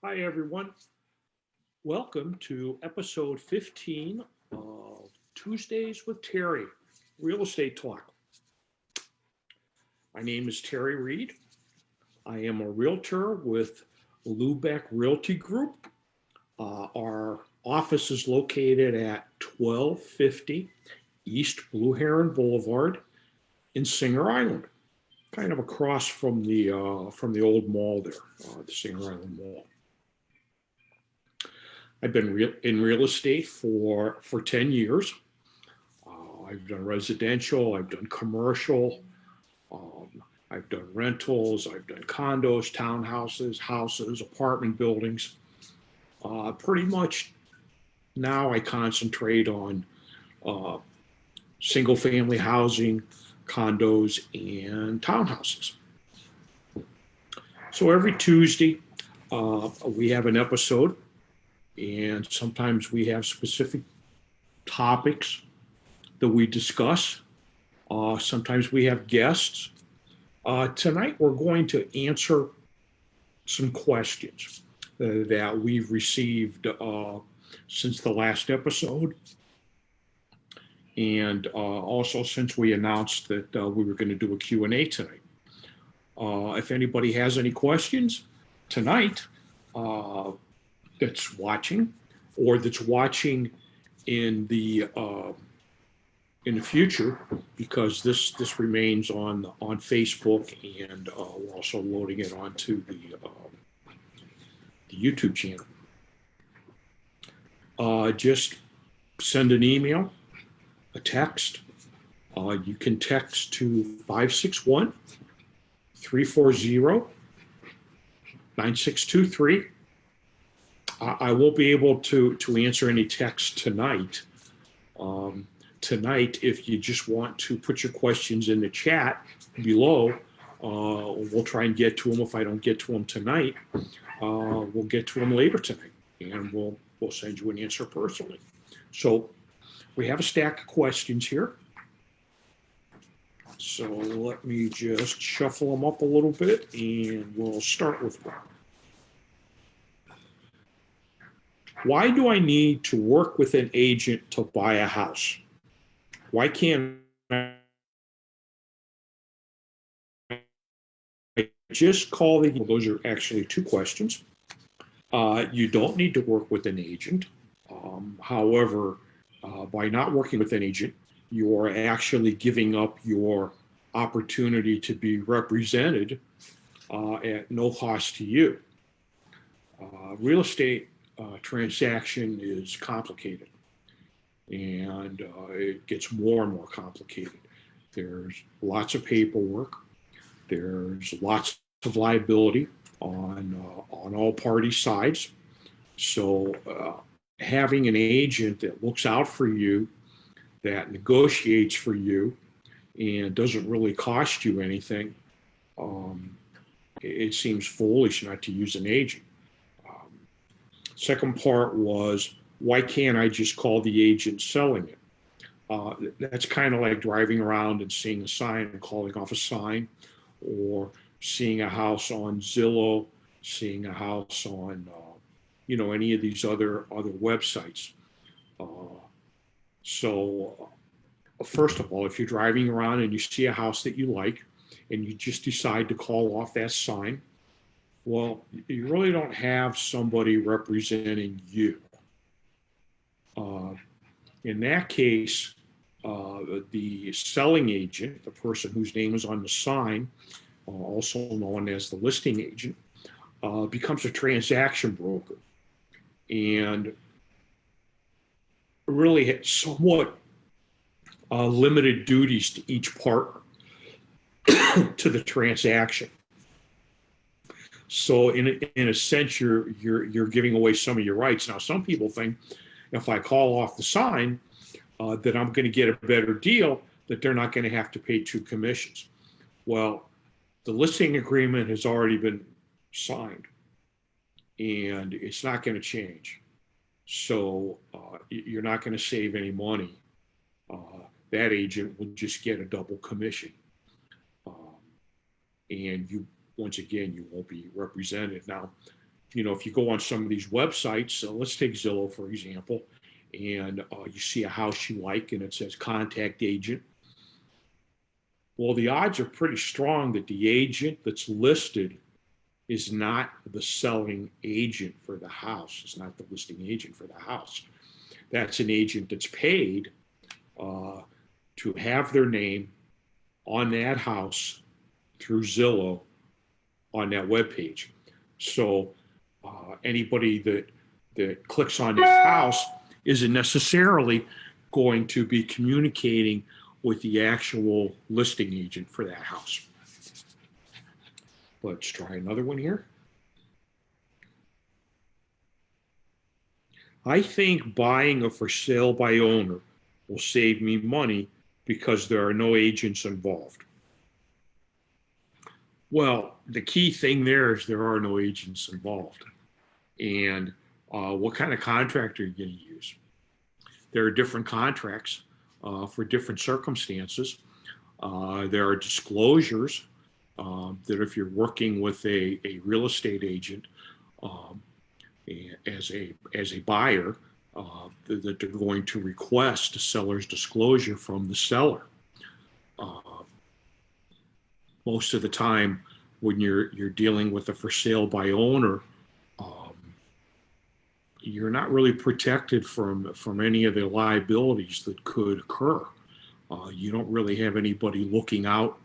Hi, everyone. Welcome to episode 15 of Tuesdays with Terry, Real Estate Talk. My name is Terry Reed. I am a realtor with Lubeck Realty Group. Our office is located at 1250 East Blue Heron Boulevard in Singer Island, kind of across from the old mall there, the Singer Island Mall. I've been in real estate for 10 years. I've done residential, I've done commercial, I've done rentals, I've done condos, townhouses, houses, apartment buildings. Pretty much now I concentrate on uh, single family housing, condos, and townhouses. So every Tuesday, we have an episode, and sometimes we have specific topics that we discuss. Sometimes we have guests. Tonight, we're going to answer some questions that we've received since the last episode, and also since we announced that we were going to do a Q&A tonight. If anybody has any questions tonight that's watching, or that's watching in the future, because this remains on Facebook, and we're also loading it onto the YouTube channel. Just send an email, a text. You can text to 561 340 9623. I won't be able to answer any texts tonight. Tonight, if you just want to put your questions in the chat below, we'll try and get to them. If I don't get to them tonight, we'll get to them later tonight, and we'll send you an answer personally. So we have a stack of questions here. So let me just shuffle them up a little bit, and we'll start with one. Why do I need to work with an agent to buy a house? Why can't I just call the, well, those are actually two questions. You don't need to work with an agent. However, by not working with an agent, you are actually giving up your opportunity to be represented at no cost to you. Real estate transaction is complicated, and it gets more and more complicated. There's lots of paperwork. There's lots of liability on all party sides. So having an agent that looks out for you, that negotiates for you, and doesn't really cost you anything, it seems foolish not to use an agent. Second part was, why can't I just call the agent selling it? That's kind of like driving around and seeing a sign and calling off a sign, or seeing a house on Zillow, seeing a house on, any of these other websites. So first of all, if you're driving around and you see a house that you like, and you just decide to call off that sign, well, you really don't have somebody representing you. In that case, the selling agent, the person whose name is on the sign, also known as the listing agent, becomes a transaction broker, and really has somewhat limited duties to each partner to the transaction. So in a sense, you're giving away some of your rights. Now, some people think if I call off the sign, that I'm going to get a better deal, that they're not going to have to pay 2 commissions. Well, the listing agreement has already been signed, and it's not going to change. So you're not going to save any money. That agent will just get a double commission. And you, once again, you won't be represented. Now, if you go on some of these websites, let's take Zillow, for example, and you see a house you like and it says contact agent. Well, the odds are pretty strong that the agent that's listed is not the selling agent for the house. It's not the listing agent for the house. That's an agent that's paid to have their name on that house through Zillow on that web page. So anybody that clicks on that house isn't necessarily going to be communicating with the actual listing agent for that house. Let's try another one here. I think buying a for sale by owner will save me money because there are no agents involved. Well, the key thing there is there are no agents involved. And what kind of contract are you going to use? There are different contracts for different circumstances. There are disclosures that if you're working with a real estate agent as a buyer, that they're going to request a seller's disclosure from the seller. Most of the time, when you're dealing with a for sale by owner, you're not really protected from any of the liabilities that could occur. You don't really have anybody looking out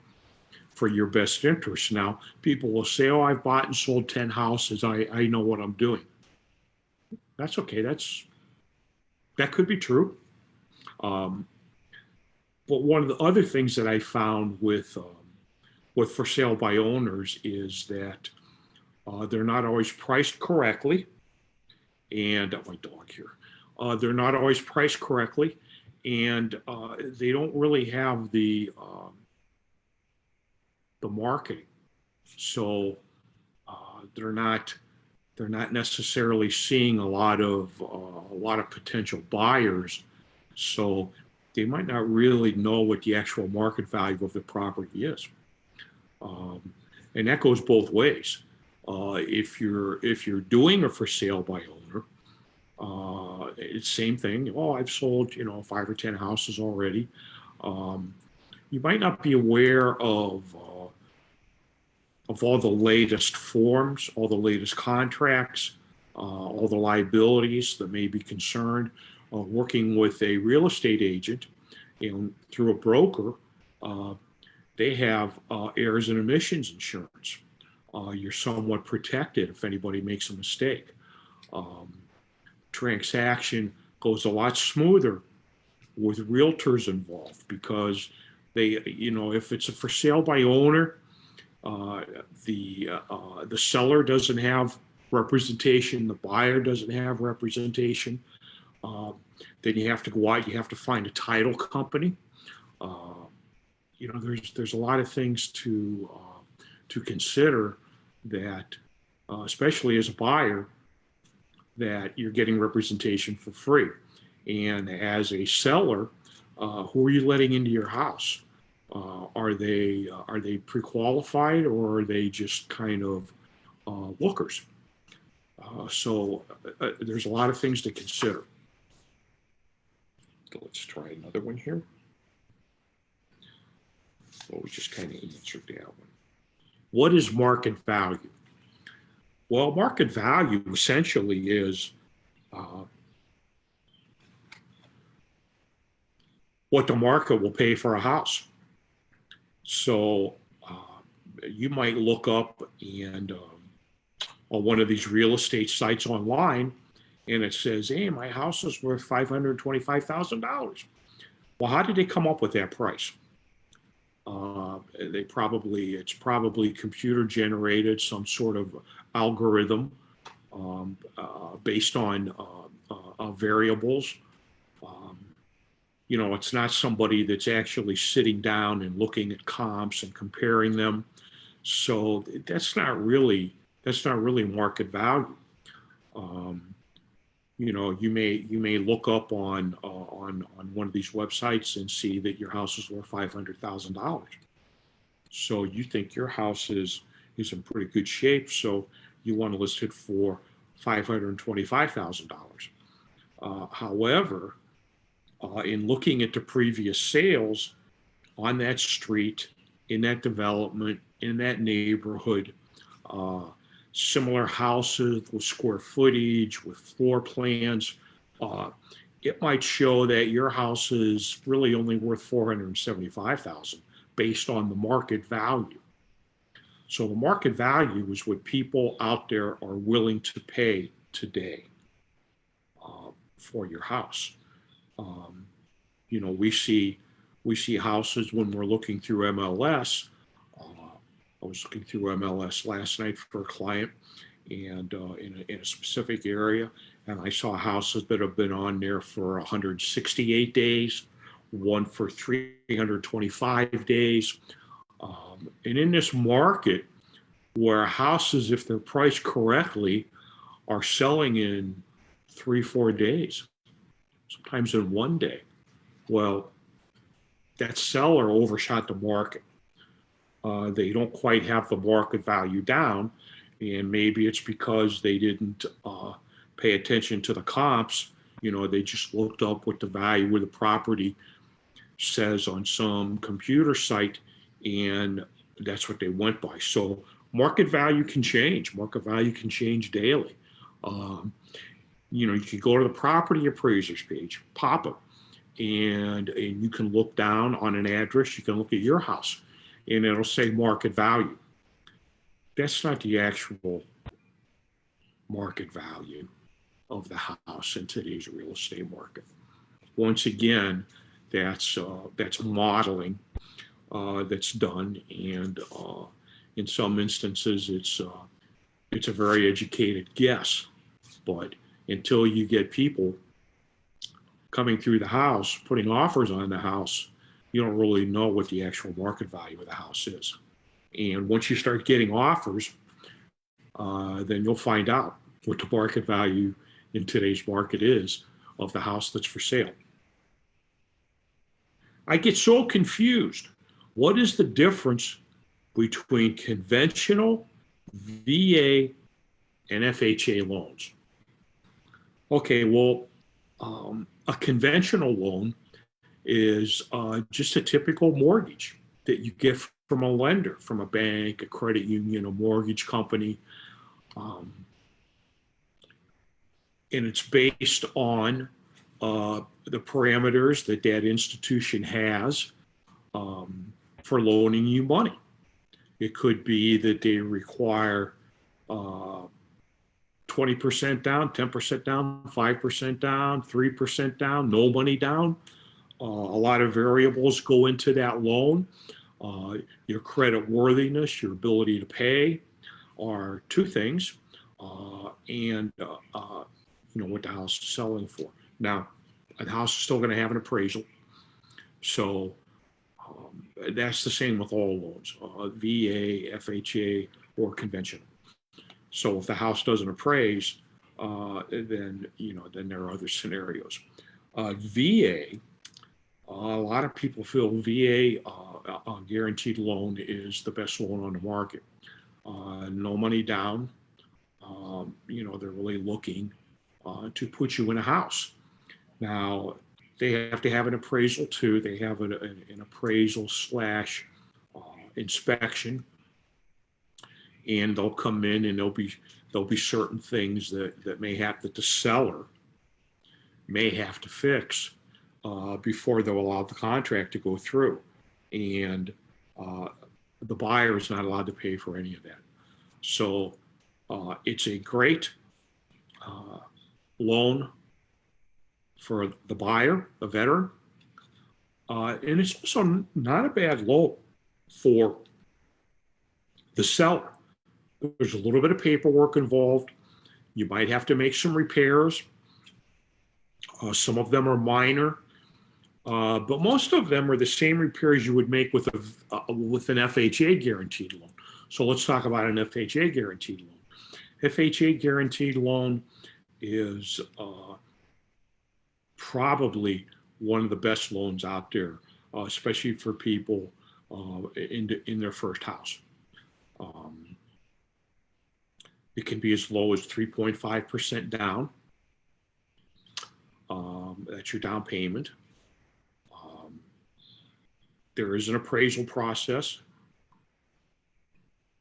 for your best interest. Now, people will say, "Oh, I've bought and sold 10 houses. I know what I'm doing." That's okay. That could be true. But one of the other things that I found with for sale by owners is that they're not always priced correctly. And my dog here. They're not always priced correctly, and they don't really have the marketing. So they're not necessarily seeing a lot of potential buyers. So they might not really know what the actual market value of the property is. And that goes both ways. If you're doing a for sale by owner, it's same thing. Oh, I've sold 5 or 10 houses already. You might not be aware of all the latest forms, all the latest contracts, all the liabilities that may be concerned. Working with a real estate agent and through a broker, they have errors and omissions insurance. You're somewhat protected if anybody makes a mistake. Transaction goes a lot smoother with realtors involved because they, if it's a for sale by owner, the seller doesn't have representation, the buyer doesn't have representation. Then you have to go out, you have to find a title company. There's a lot of things to consider that, especially as a buyer, that you're getting representation for free. And as a seller, who are you letting into your house? Are they pre-qualified or are they just kind of lookers? So there's a lot of things to consider. So let's try another one here. Well, we just kind of answered that one. What is market value? Well, market value essentially is what the market will pay for a house. So you might look up and on one of these real estate sites online, and it says, "Hey, my house is worth $525,000." Well, how did they come up with that price? It's probably computer generated, some sort of algorithm based on variables. It's not somebody that's actually sitting down and looking at comps and comparing them. So that's not really market value. You may look up on one of these websites and see that your house is worth $500,000. So you think your house is in pretty good shape. So you want to list it for $525,000. However, in looking at the previous sales on that street, in that development, in that neighborhood, uh, similar houses with square footage, with floor plans, uh, it might show that your house is really only worth 475,000 based on the market value. So the market value is what people out there are willing to pay today for your house. Um, we see houses when we're looking through MLS. I was looking through MLS last night for a client, and in a specific area, and I saw houses that have been on there for 168 days, one for 325 days. And in this market, where houses, if they're priced correctly, are selling in 3, 4 days, sometimes in one day. Well, that seller overshot the market. They don't quite have the market value down, and maybe it's because they didn't pay attention to the comps. They just looked up what the value of the property says on some computer site, and that's what they went by. So market value can change. Market value can change daily. Um, you can go to the property appraisers page, pop it, and you can look down on an address. You can look at your house, and it'll say market value. That's not the actual market value of the house in today's real estate market. Once again, that's modeling that's done, and in some instances, it's a very educated guess. But until you get people coming through the house, putting offers on the house, you don't really know what the actual market value of the house is. And once you start getting offers, then you'll find out what the market value in today's market is of the house that's for sale. I get so confused. What is the difference between conventional VA and FHA loans? Okay, well, a conventional loan is just a typical mortgage that you get from a lender, from a bank, a credit union, a mortgage company. And it's based on the parameters that that institution has for loaning you money. It could be that they require 20% down, 10% down, 5% down, 3% down, no money down. A lot of variables go into that loan. Your credit worthiness, your ability to pay are two things, and what the house is selling for. Now, the house is still going to have an appraisal, so that's the same with all loans, VA, FHA, or conventional. So if the house doesn't appraise, then there are other scenarios. VA, a lot of people feel VA guaranteed loan is the best loan on the market. No money down. They're really looking to put you in a house. Now, they have to have an appraisal too. They have an appraisal / inspection, and they'll come in, and there'll be certain things that the seller may have to fix before they'll allow the contract to go through, and the buyer is not allowed to pay for any of that. So it's a great loan for the buyer, the veteran, and it's also not a bad loan for the seller. There's a little bit of paperwork involved. You might have to make some repairs. Some of them are minor, but most of them are the same repairs you would make with an FHA guaranteed loan. So let's talk about an FHA guaranteed loan. FHA guaranteed loan is probably one of the best loans out there, especially for people in their first house. It can be as low as 3.5% down. That's your down payment. Um, there is an appraisal process,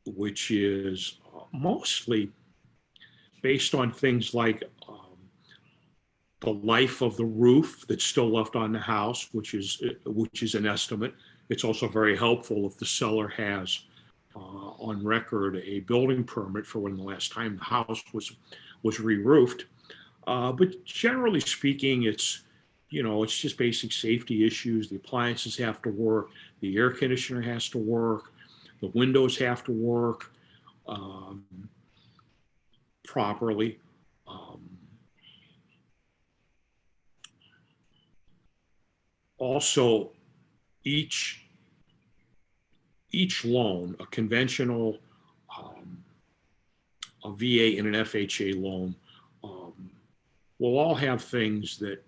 which is mostly based on things like the life of the roof that's still left on the house, which is an estimate. It's also very helpful if the seller has on record a building permit for when the last time the house was re-roofed. But generally speaking, it's just basic safety issues. The appliances have to work, the air conditioner has to work, the windows have to work um, properly. Also, each each loan, a conventional, um, a VA, and an FHA loan, um, will all have things that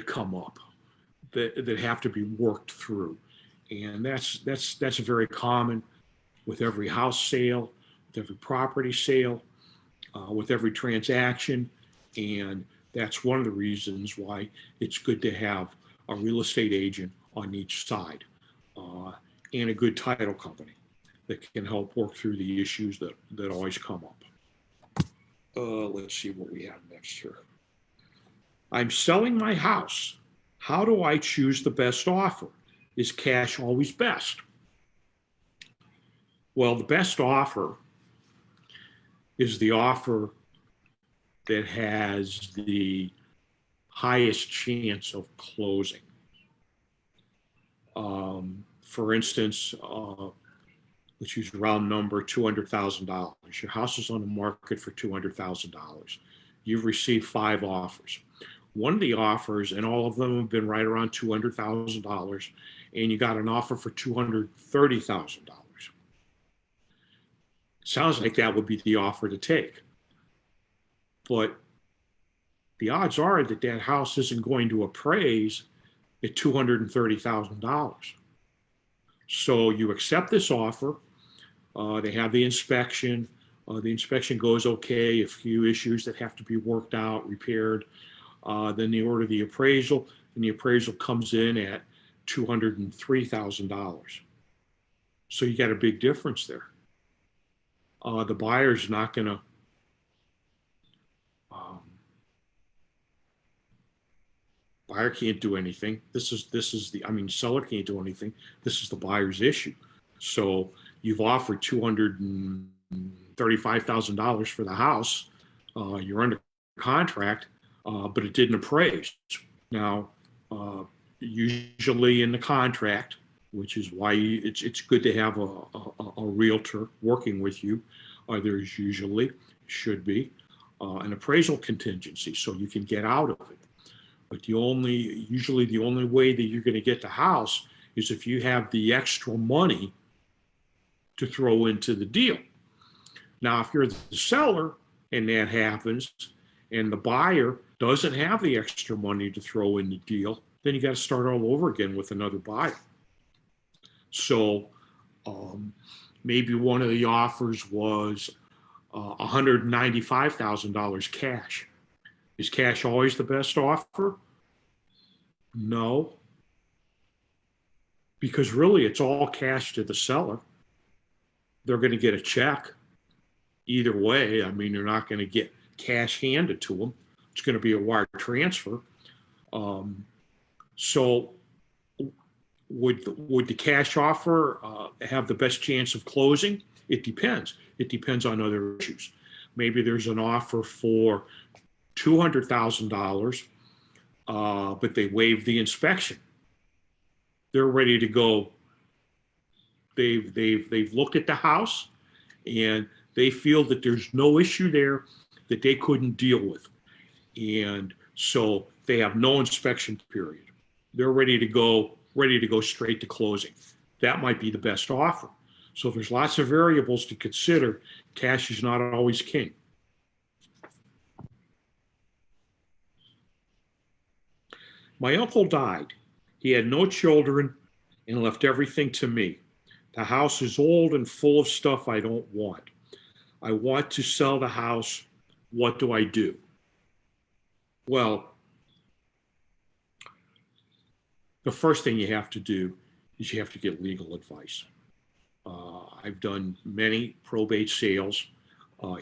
come up that have to be worked through, and that's very common with every house sale, with every property sale, with every transaction, and that's one of the reasons why it's good to have a real estate agent on each side, uh, and a good title company that can help work through the issues that always come up. Let's see what we have next here. I'm selling my house. How do I choose the best offer? Is cash always best? Well, the best offer is the offer that has the highest chance of closing. For instance, let's use round number, $200,000. Your house is on the market for $200,000. You've received 5 offers. One of the offers, and all of them have been right around $200,000, and you got an offer for $230,000. Sounds like that would be the offer to take. But the odds are that that house isn't going to appraise at $230,000. So you accept this offer. They have the inspection. The inspection goes okay. A few issues that have to be worked out, repaired. Then they order the appraisal, and the appraisal comes in at $203,000. So you got a big difference there. The buyer's not going to buyer can't do anything. This is the, I mean, seller can't do anything. This is the buyer's issue. So you've offered $235,000 for the house. You're under contract, but it didn't appraise. Now, usually in the contract, which is why it's good to have a realtor working with you. There's usually, should be, an appraisal contingency so you can get out of it. But usually the only way that you're going to get the house is if you have the extra money to throw into the deal. Now, if you're the seller and that happens, and the buyer doesn't have the extra money to throw in the deal, then you got to start all over again with another buyer. So maybe one of the offers was $195,000 cash. Is cash always the best offer? No, because really it's all cash to the seller. They're going to get a check either way. I mean, they're not going to get cash handed to them. It's going to be a wire transfer. So would the cash offer have the best chance of closing? It depends. It depends on other issues. Maybe there's an offer for $200,000, but they waived the inspection. They're ready to go. They've looked at the house, and they feel that there's no issue there that they couldn't deal with, and so they have no inspection period. They're ready to go straight to closing. That might be the best offer. So there's lots of variables to consider. Cash is not always king. My uncle died. He had no children and left everything to me. The house is old and full of stuff I don't want. I want to sell the house. What do I do? Well, the first thing you have to do is you have to get legal advice. I've done many probate sales.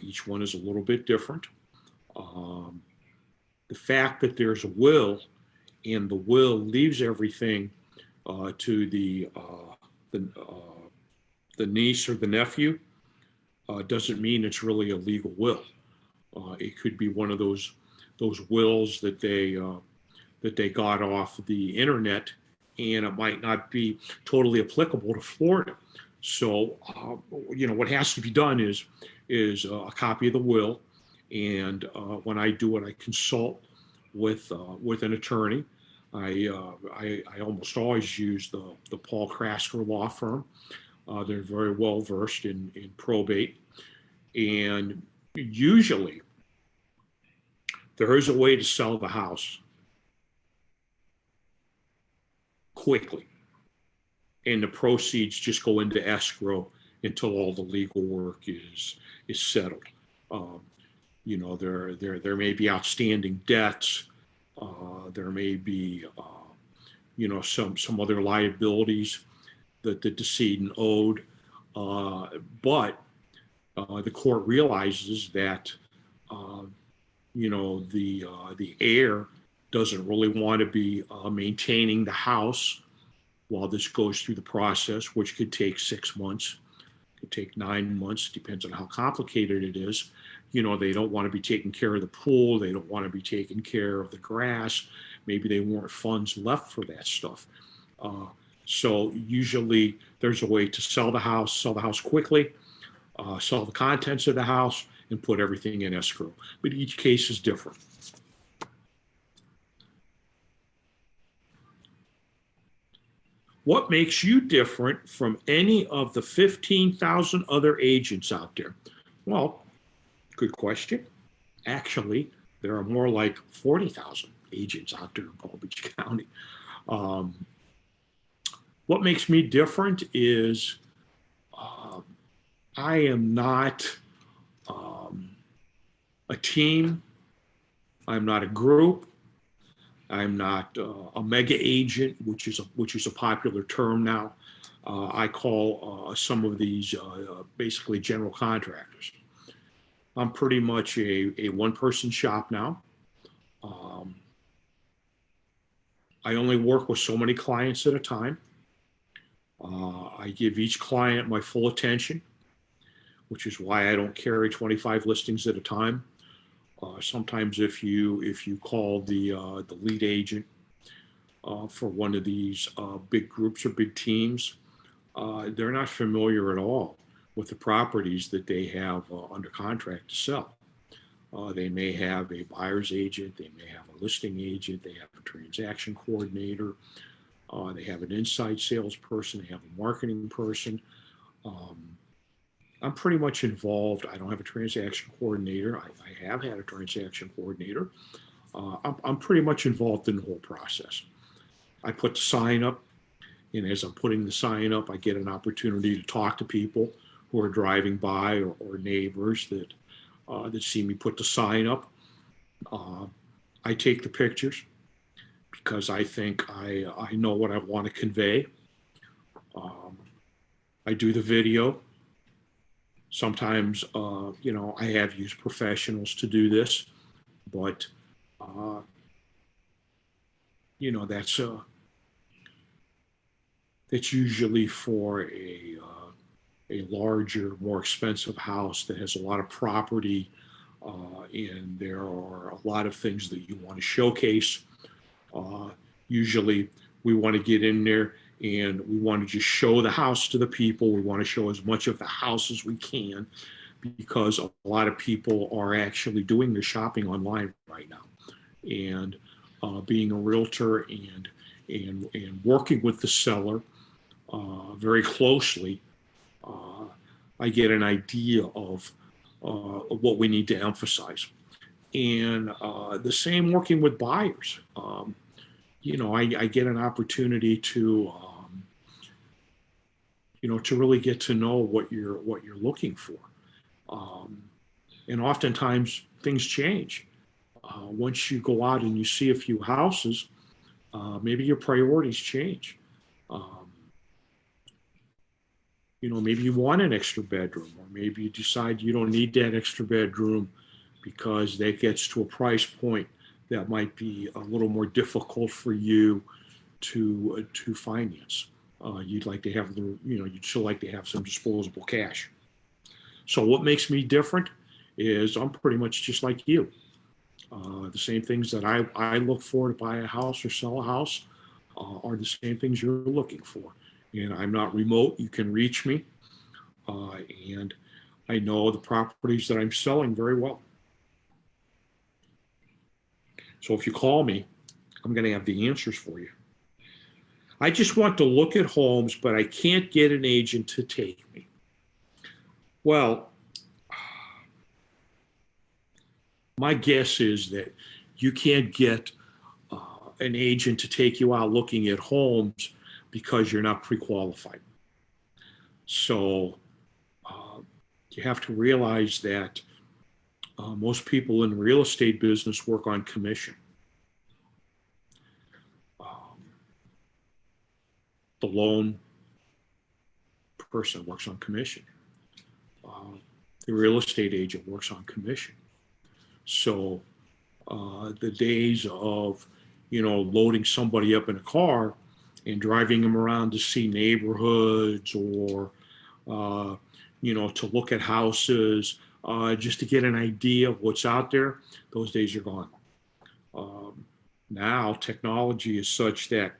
Each one is a little bit different. Um, the fact that there's a will and the will leaves everything to the, the niece or the nephew doesn't mean it's really a legal will. It could be one of those wills that they got off the internet, and it might not be totally applicable to Florida. So, what has to be done is a copy of the will, and when I do it, I consult with an attorney. I almost always use the Paul Krasker law firm. They're very well versed in probate, and usually there is a way to sell the house quickly, and the proceeds just go into escrow until all the legal work is settled. Um, there may be outstanding debts. There may be some other liabilities that the decedent owed, but the court realizes that uh, the heir doesn't really want to be maintaining the house while this goes through the process, which could take 6 months, could take 9 months, depends on how complicated it is. They don't want to be taking care of the pool. They don't want to be taking care of the grass. Maybe they want funds left for that stuff. Uh, so usually there's a way to sell the house quickly, sell the contents of the house, and put everything in escrow. But each case is different. What makes you different from any of the 15,000 other agents out there? Well, good question. Actually, there are more like 40,000 agents out there in Palm Beach County. Um, what makes me different is uh, I am not um, a team. I'm not a group. I'm not a mega agent, which is a popular term now. I call some of these basically general contractors. I'm pretty much a one-person shop now. Um, I only work with so many clients at a time. I give each client my full attention, which is why I don't carry 25 listings at a time. Sometimes if you call the lead agent for one of these big groups or big teams, they're not familiar at all with the properties that they have under contract to sell. They may have a buyer's agent, they may have a listing agent, they have a transaction coordinator, they have an inside salesperson, they have a marketing person. Um, I'm pretty much involved. I don't have a transaction coordinator. I have had a transaction coordinator. I'm pretty much involved in the whole process. I put the sign up, and as I'm putting the sign up, I get an opportunity to talk to people who are driving by or neighbors that see me put the sign up. Uh, I take the pictures because I think I know what I want to convey. Um, I do the video. Sometimes, I have used professionals to do this, but uh, that's that's usually for a larger, more expensive house that has a lot of property, and there are a lot of things that you want to showcase. Uh, Usually, we want to get in there and we want to just show the house to the people. We want to show as much of the house as we can because a lot of people are actually doing their shopping online right now. And being a realtor and working with the seller very closely, uh, I get an idea of what we need to emphasize. And the same working with buyers. I get an opportunity to really get to know what you're looking for. Um, and oftentimes things change. Once you go out and you see a few houses, maybe your priorities change. Um, maybe you want an extra bedroom, or maybe you decide you don't need that extra bedroom because that gets to a price point that might be a little more difficult for you to finance. You'd like to have you'd still like to have some disposable cash. So what makes me different is I'm pretty much just like you. The same things that I look for to buy a house or sell a house are the same things you're looking for. And I'm not remote. You can reach me. And I know the properties that I'm selling very well. So if you call me, I'm going to have the answers for you. I just want to look at homes, but I can't get an agent to take me. Well, my guess is that you can't get an agent to take you out looking at homes because you're not pre-qualified. So you have to realize that most people in the real estate business work on commission. The loan person works on commission. The real estate agent works on commission. So the days of, loading somebody up in a car and driving them around to see neighborhoods or, to look at houses, just to get an idea of what's out there, those days are gone. Now technology is such that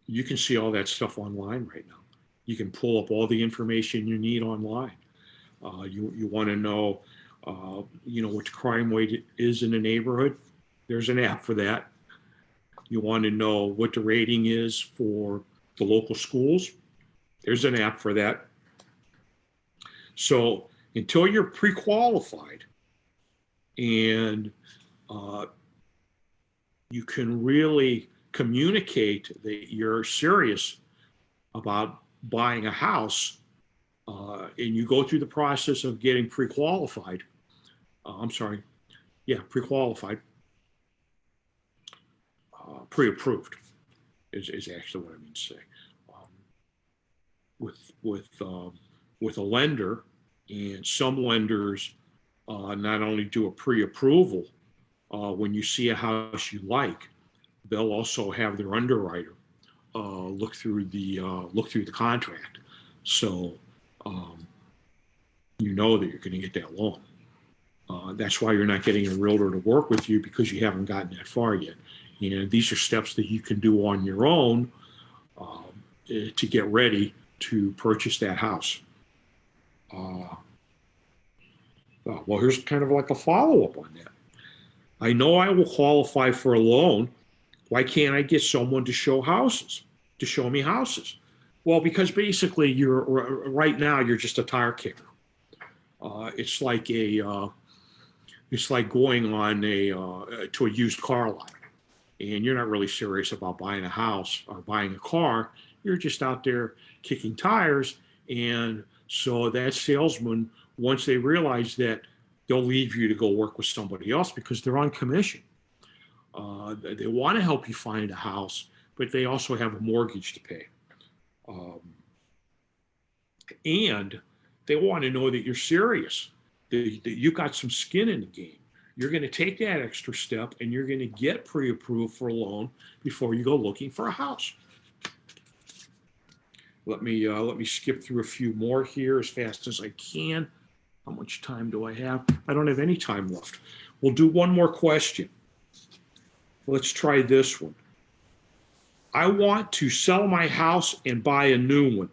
you can see all that stuff online right now. You can pull up all the information you need online. You want to know, what the crime rate is in the neighborhood. There's an app for that. You want to know what the rating is for the local schools. There's an app for that. So until you're pre-qualified and you can really communicate that you're serious about buying a house, and you go through the process of getting pre-qualified, pre-qualified, pre-approved is actually what I mean to say. With a lender, and some lenders not only do a pre-approval when you see a house you like, they'll also have their underwriter look through the contract, so you know that you're going to get that loan. That's why you're not getting a realtor to work with you, because you haven't gotten that far yet. These are steps that you can do on your own to get ready to purchase that house. Well, here's kind of like a follow-up on that. I know I will qualify for a loan. Why can't I get someone to show me houses? Well, because basically right now you're just a tire kicker. It's like going on to a used car lot, and you're not really serious about buying a house or buying a car. You're just out there kicking tires, and so that salesman, once they realize that, they'll leave you to go work with somebody else because they're on commission. They want to help you find a house, but they also have a mortgage to pay. And they want to know that you're serious, that you got some skin in the game. You're going to take that extra step and you're going to get pre-approved for a loan before you go looking for a house. Let me skip through a few more here as fast as I can. How much time do I have? I don't have any time left. We'll do one more question. Let's try this one. I want to sell my house and buy a new one,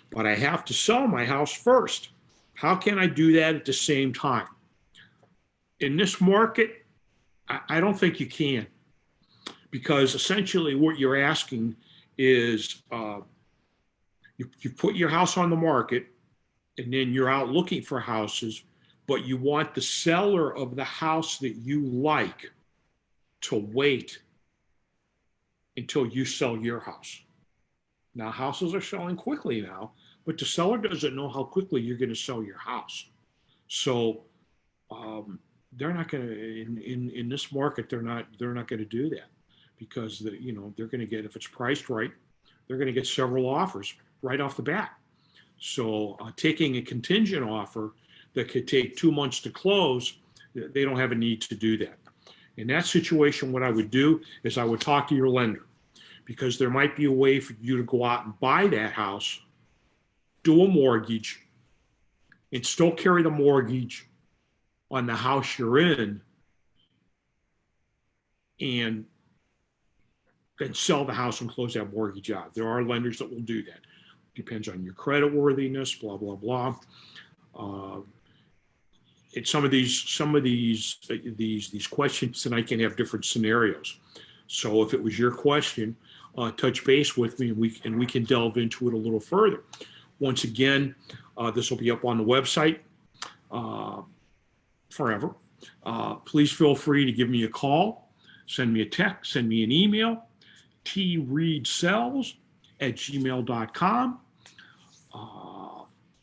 but I have to sell my house first. How can I do that at the same time? In this market, I don't think you can, because essentially what you're asking is you put your house on the market, and then you're out looking for houses, but you want the seller of the house that you like to wait until you sell your house. Now, houses are selling quickly now, but the seller doesn't know how quickly you're going to sell your house. So um, they're not going to in this market. They're not going to do that because they're going to get, if it's priced right, they're going to get several offers right off the bat. So taking a contingent offer that could take 2 months to close, they don't have a need to do that. In that situation, what I would do is I would talk to your lender, because there might be a way for you to go out and buy that house, do a mortgage, and still carry the mortgage on the house you're in, and then sell the house and close that mortgage out. There are lenders that will do that. Depends on your credit worthiness, blah, blah, blah. It's some of these questions tonight can have different scenarios. So if it was your question, touch base with me, and we can delve into it a little further. Once again, this will be up on the website forever. Please feel free to give me a call, send me a text, send me an email, treedsells@gmail.com,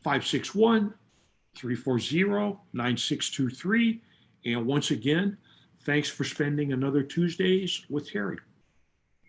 561-340-9623. And once again, thanks for spending another Tuesdays with Terry.